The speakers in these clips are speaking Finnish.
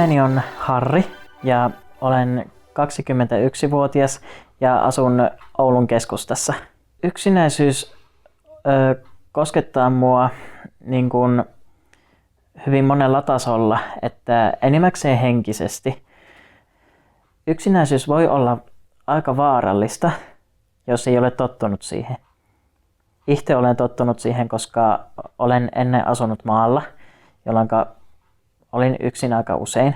Nimeni on Harri ja olen 21-vuotias ja asun Oulun keskustassa. Yksinäisyys koskettaa mua niin kuin hyvin monella tasolla, että enimmäkseen henkisesti. Yksinäisyys voi olla aika vaarallista, jos ei ole tottunut siihen. Itse olen tottunut siihen, koska olen ennen asunut maalla, jolloin olin yksin aika usein.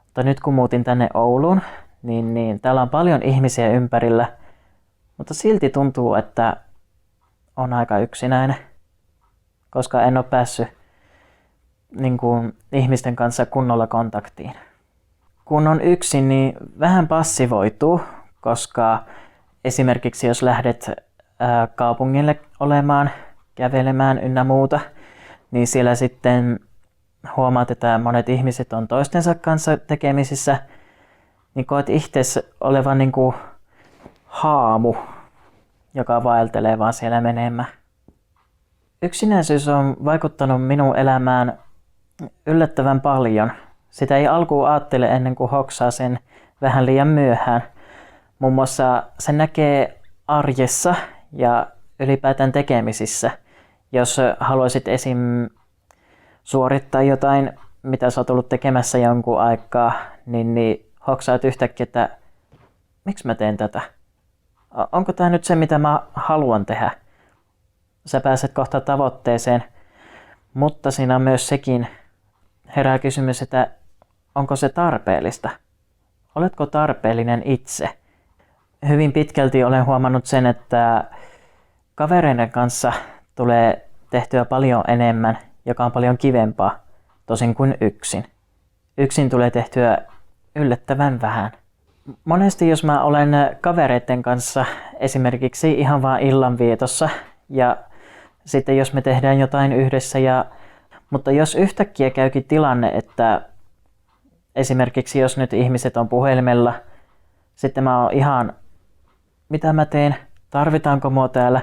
Mutta nyt kun muutin tänne Ouluun, niin täällä on paljon ihmisiä ympärillä, mutta silti tuntuu, että on aika yksinäinen, koska en ole päässyt ihmisten kanssa kunnolla kontaktiin. Kun on yksin, niin vähän passivoituu, koska esimerkiksi jos lähdet kaupungille olemaan, kävelemään ynnä muuta, niin siellä sitten huomaat, että monet ihmiset on toistensa kanssa tekemisissä, niin koet itse olevan niin kuin haamu, joka vaeltelee vaan siellä menemään. Yksinäisyys on vaikuttanut minun elämään yllättävän paljon. Sitä ei alkuun ajattele ennen kuin hoksaa sen vähän liian myöhään. Muun muassa se näkee arjessa ja ylipäätään tekemisissä. Jos haluaisit esim. Suorittaa jotain, mitä sä oot ollut tekemässä jonkun aikaa, niin hoksaat yhtäkkiä, että miksi mä teen tätä? Onko tämä nyt se, mitä mä haluan tehdä? Sä pääset kohta tavoitteeseen, mutta siinä on myös sekin herää kysymys, että onko se tarpeellista? Oletko tarpeellinen itse? Hyvin pitkälti olen huomannut sen, että kavereiden kanssa tulee tehtyä paljon enemmän, joka on paljon kivempaa, tosin kuin yksin. Yksin tulee tehtyä yllättävän vähän. Monesti jos mä olen kavereiden kanssa esimerkiksi ihan vaan illanvietossa ja sitten jos me tehdään jotain yhdessä, mutta jos yhtäkkiä käykin tilanne, että esimerkiksi jos nyt ihmiset on puhelimella, sitten mä oon ihan, mitä mä teen, tarvitaanko mua täällä,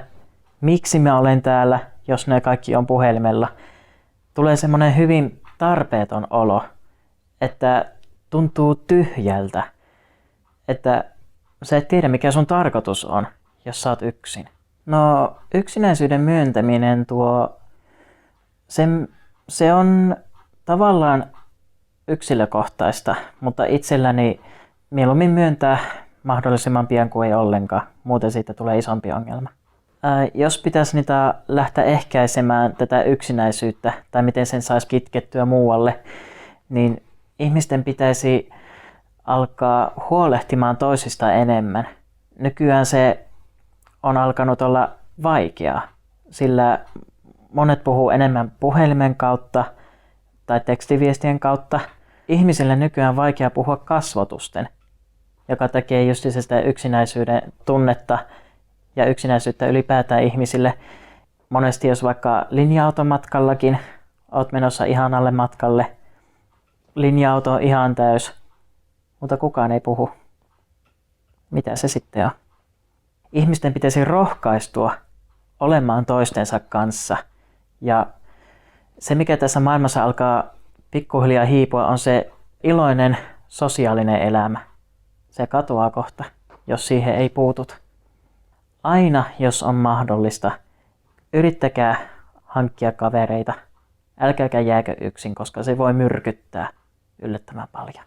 miksi mä olen täällä, jos ne kaikki on puhelimella. Tulee semmoinen hyvin tarpeeton olo, että tuntuu tyhjältä, että sä et tiedä mikä sun tarkoitus on, jos sä oot yksin. No yksinäisyyden myöntäminen se on tavallaan yksilökohtaista, mutta itselläni mieluummin myöntää mahdollisimman pian kuin ei ollenkaan, muuten siitä tulee isompi ongelma. Jos pitäisi niitä lähteä ehkäisemään tätä yksinäisyyttä tai miten sen saisi kitkettyä muualle, niin ihmisten pitäisi alkaa huolehtimaan toisista enemmän. Nykyään se on alkanut olla vaikeaa, sillä monet puhuu enemmän puhelimen kautta tai tekstiviestien kautta. Ihmisille nykyään on vaikea puhua kasvotusten, joka tekee just sitä yksinäisyyden tunnetta ja yksinäisyyttä ylipäätään ihmisille. Monesti jos vaikka linja-automatkallakin oot menossa ihanalle matkalle, linja-auto on ihan täys, mutta kukaan ei puhu. Mitä se sitten on? Ihmisten pitäisi rohkaistua olemaan toistensa kanssa. Ja se mikä tässä maailmassa alkaa pikkuhiljaa hiipua on se iloinen sosiaalinen elämä. Se katoaa kohta, jos siihen ei puutut. Aina, jos on mahdollista, yrittäkää hankkia kavereita. Älkääkä jääkö yksin, koska se voi myrkyttää yllättävän paljon.